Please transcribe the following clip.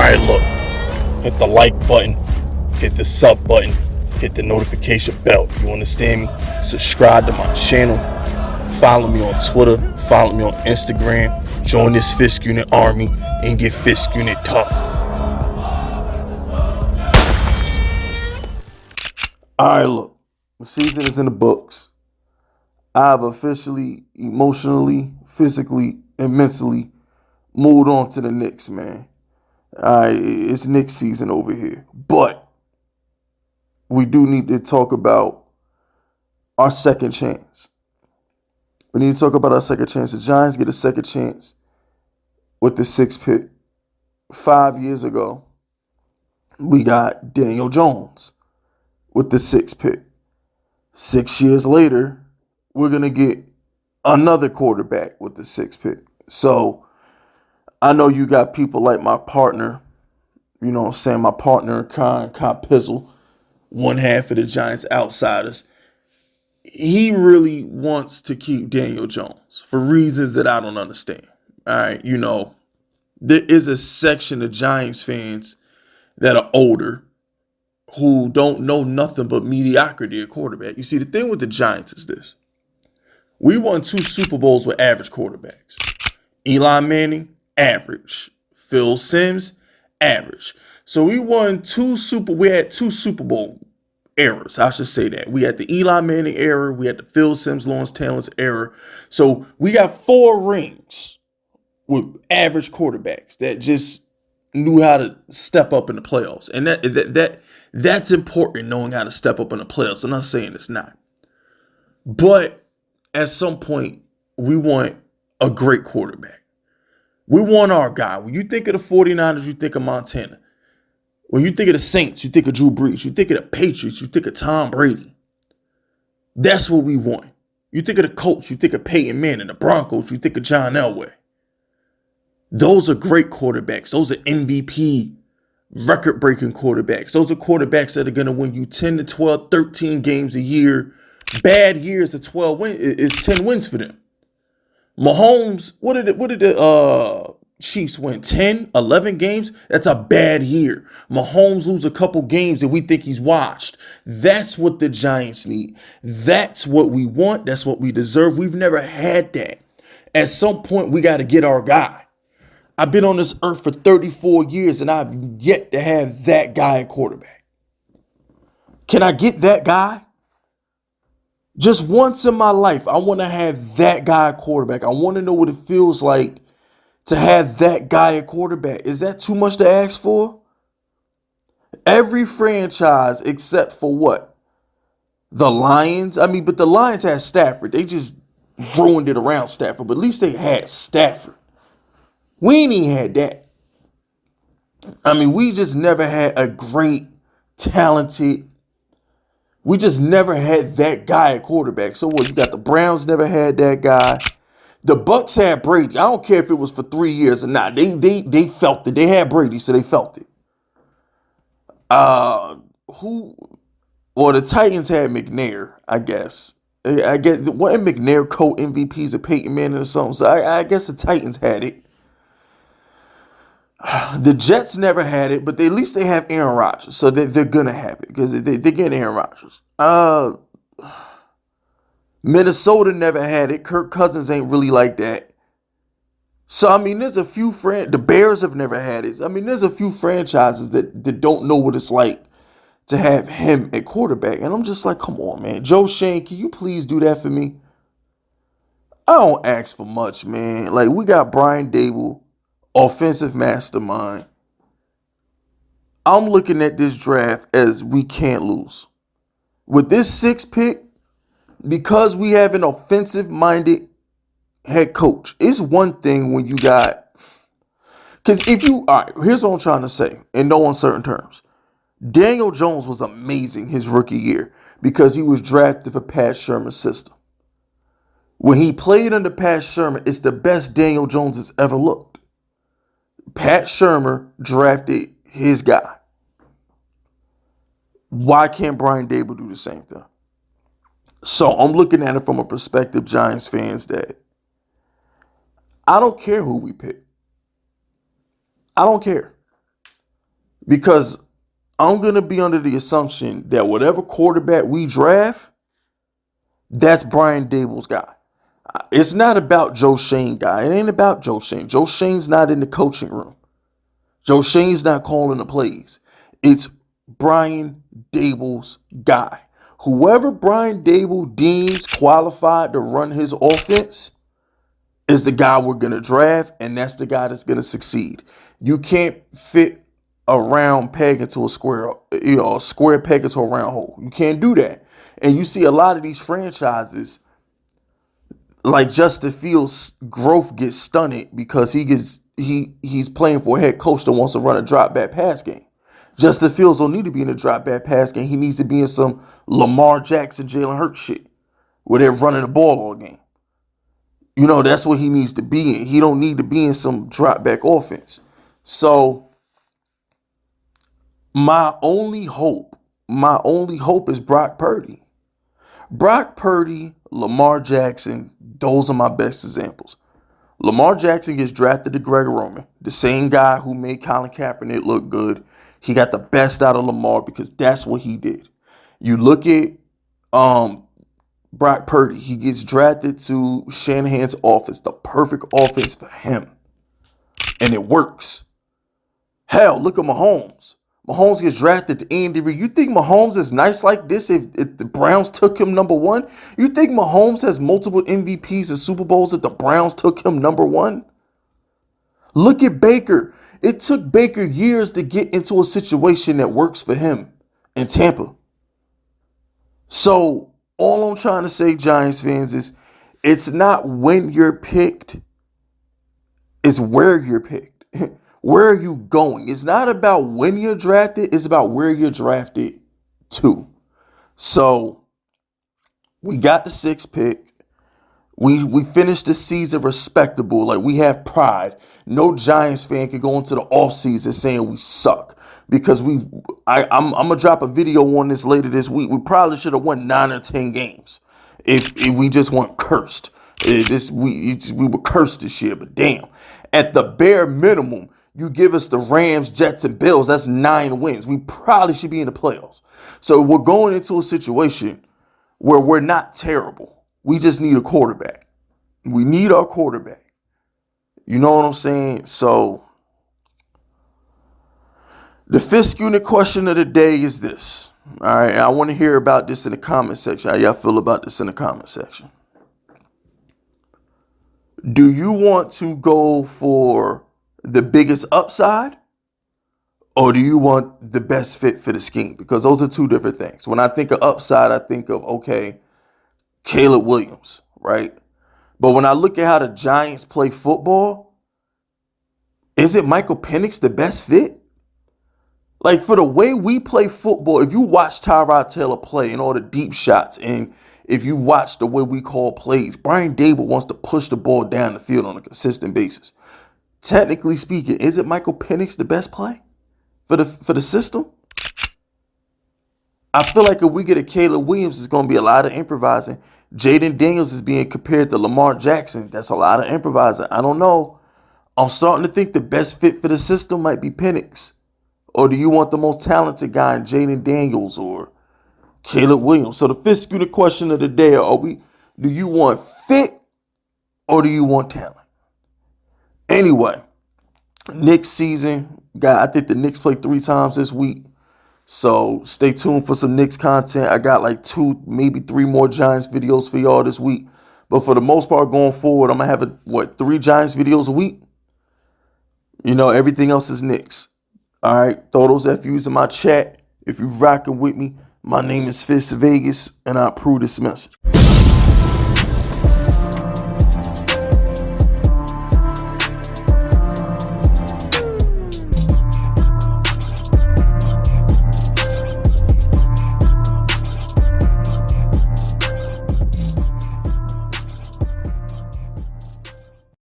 Alright, look. Hit the like button. Hit the sub button. Hit the notification bell. You understand me? Subscribe to my channel. Follow me on Twitter. Follow me on Instagram. Join this Fist Unit army and get Fist Unit tough. Alright, look. The season is in the books. I've officially, emotionally, physically, and mentally moved on to the Knicks, man. Alright, it's Knicks season over here. But we do need to talk about our second chance. We need to talk about our second chance. The Giants get a second chance with the 6th pick. 5 years ago, we got Daniel Jones with the 6th pick. 6 years later, we're going to get another quarterback with the 6th pick. So, I know you got people like my partner, you know what I'm saying, my partner, Con Pizzle, one half of the Giants Outsiders. He really wants to keep Daniel Jones for reasons that I don't understand. All right, you know, there is a section of Giants fans that are older who don't know nothing but mediocrity at quarterback. You see, the thing with the Giants is this. We won 2 Super Bowls with average quarterbacks. Eli Manning, average. Phil Simms, average. So we had 2 Super Bowl eras. I should say that. We had the Eli Manning era. We had the Phil Simms, Lawrence Taylor's era. So we got 4 rings with average quarterbacks that just knew how to step up in the playoffs. And that's important, knowing how to step up in the playoffs. I'm not saying it's not. But at some point, we want a great quarterback. We want our guy. When you think of the 49ers, you think of Montana. When you think of the Saints, you think of Drew Brees. You think of the Patriots, you think of Tom Brady. That's what we want. You think of the Colts, you think of Peyton Manning. The Broncos, you think of John Elway. Those are great quarterbacks. Those are MVP, record-breaking quarterbacks. Those are quarterbacks that are going to win you 10 to 12, 13 games a year. Bad years of 12 wins is 10 wins for them. Mahomes, what did the Chiefs win? 10, 11 games? That's a bad year. Mahomes lose a couple games and we think he's washed. That's what the Giants need. That's what we want. That's what we deserve. We've never had that. At some point, we got to get our guy. I've been on this earth for 34 years and I've yet to have that guy at quarterback. Can I get that guy? Just once in my life, I want to have that guy at quarterback. I want to know what it feels like to have that guy at quarterback. Is that too much to ask for? Every franchise except for what? The Lions? I mean, but the Lions had Stafford. They just ruined it around Stafford. But at least they had Stafford. We ain't even had that. I mean, we just never had a great, talented. We just never had that guy at quarterback. So what? You got the Browns never had that guy. The Bucks had Brady. I don't care if it was for 3 years or not. They felt it. They had Brady, so they felt it. The Titans had McNair, I guess. I guess wasn't McNair co-MVPs of Peyton Manning or something. So I guess the Titans had it. The Jets never had it, but at least they have Aaron Rodgers, so they're gonna have it because they're getting Aaron Rodgers. Minnesota never had it. Kirk Cousins ain't really like that. So I mean, there's a few the Bears have never had it. I mean, there's a few franchises that don't know what it's like to have him at quarterback, and I'm just like, come on, man, Joe Schoen, can you please do that for me? I don't ask for much, man. Like, we got Brian Dable, offensive mastermind. I'm looking at this draft as we can't lose. With this 6th pick, because we have an offensive-minded head coach, it's one thing when you got... Because all right, here's what I'm trying to say, in no uncertain terms. Daniel Jones was amazing his rookie year because he was drafted for Pat Shermer's system. When he played under Pat Shermer, it's the best Daniel Jones has ever looked. Pat Shermer drafted his guy. Why can't Brian Dable do the same thing? So I'm looking at it from a perspective, Giants fans, that I don't care who we pick. I don't care. Because I'm going to be under the assumption that whatever quarterback we draft, that's Brian Dable's guy. It's not about Joe Schoen guy. It ain't about Joe Schoen. Joe Schoen's not in the coaching room. Joe Schoen's not calling the plays. It's Brian Dable's guy. Whoever Brian Dable deems qualified to run his offense is the guy we're going to draft, and that's the guy that's going to succeed. You can't fit a round peg into a square, a square peg into a round hole. You can't do that. And you see a lot of these franchises, like Justin Fields' growth gets stunted because he's playing for a head coach that wants to run a drop back pass game. Justin Fields don't need to be in a drop back pass game. He needs to be in some Lamar Jackson, Jalen Hurts shit where they're running the ball all game. That's what he needs to be in. He don't need to be in some drop back offense. So my only hope is Brock Purdy. Brock Purdy, Lamar Jackson, those are my best examples. Lamar Jackson gets drafted to Greg Roman, the same guy who made Colin Kaepernick look good. He got the best out of Lamar because that's what he did. You look at Brock Purdy, he gets drafted to Shanahan's offense, the perfect offense for him. And it works. Hell, look at Mahomes. Mahomes gets drafted to Andy Reid. You think Mahomes is nice like this if the Browns took him number one? You think Mahomes has multiple MVPs and Super Bowls if the Browns took him number one? Look at Baker. It took Baker years to get into a situation that works for him in Tampa. So all I'm trying to say, Giants fans, is it's not when you're picked, it's where you're picked. Where are you going? It's not about when you're drafted, it's about where you're drafted to. So we got the 6th pick. We finished the season respectable. Like, we have pride. No Giants fan can go into the offseason saying we suck. Because I'm gonna drop a video on this later this week. We probably should have won 9 or 10 games if we just weren't cursed. We were cursed this year, but damn. At the bare minimum, you give us the Rams, Jets, and Bills. That's 9 wins. We probably should be in the playoffs. So we're going into a situation where we're not terrible. We just need a quarterback. We need our quarterback. You know what I'm saying? So the 5th unit question of the day is this. All right, I want to hear about this in the comment section. How y'all feel about this in the comment section? Do you want to go for the biggest upside, or do you want the best fit for the scheme? Because those are two different things. When I think of upside, I think of, okay, Caleb Williams, right? But when I look at how the Giants play football, is it Michael Penix the best fit? Like, for the way we play football, if you watch Tyrod Taylor play and all the deep shots, and if you watch the way we call plays, Brian Dable wants to push the ball down the field on a consistent basis. Technically speaking, is it Michael Penix the best play for the system? I feel like if we get a Caleb Williams, it's going to be a lot of improvising. Jaden Daniels is being compared to Lamar Jackson. That's a lot of improvising. I don't know. I'm starting to think the best fit for the system might be Penix. Or do you want the most talented guy in Jaden Daniels or Caleb Williams? So the 5th unit question of the day, do you want fit or do you want talent? Anyway, Knicks season, I think the Knicks play 3 times this week. So stay tuned for some Knicks content. I got like 2, maybe 3 more Giants videos for y'all this week. But for the most part, going forward, I'm going to have 3 Giants videos a week? Everything else is Knicks. All right, throw those FUs in my chat. If you're rocking with me, my name is Fitz Vegas, and I approve this message.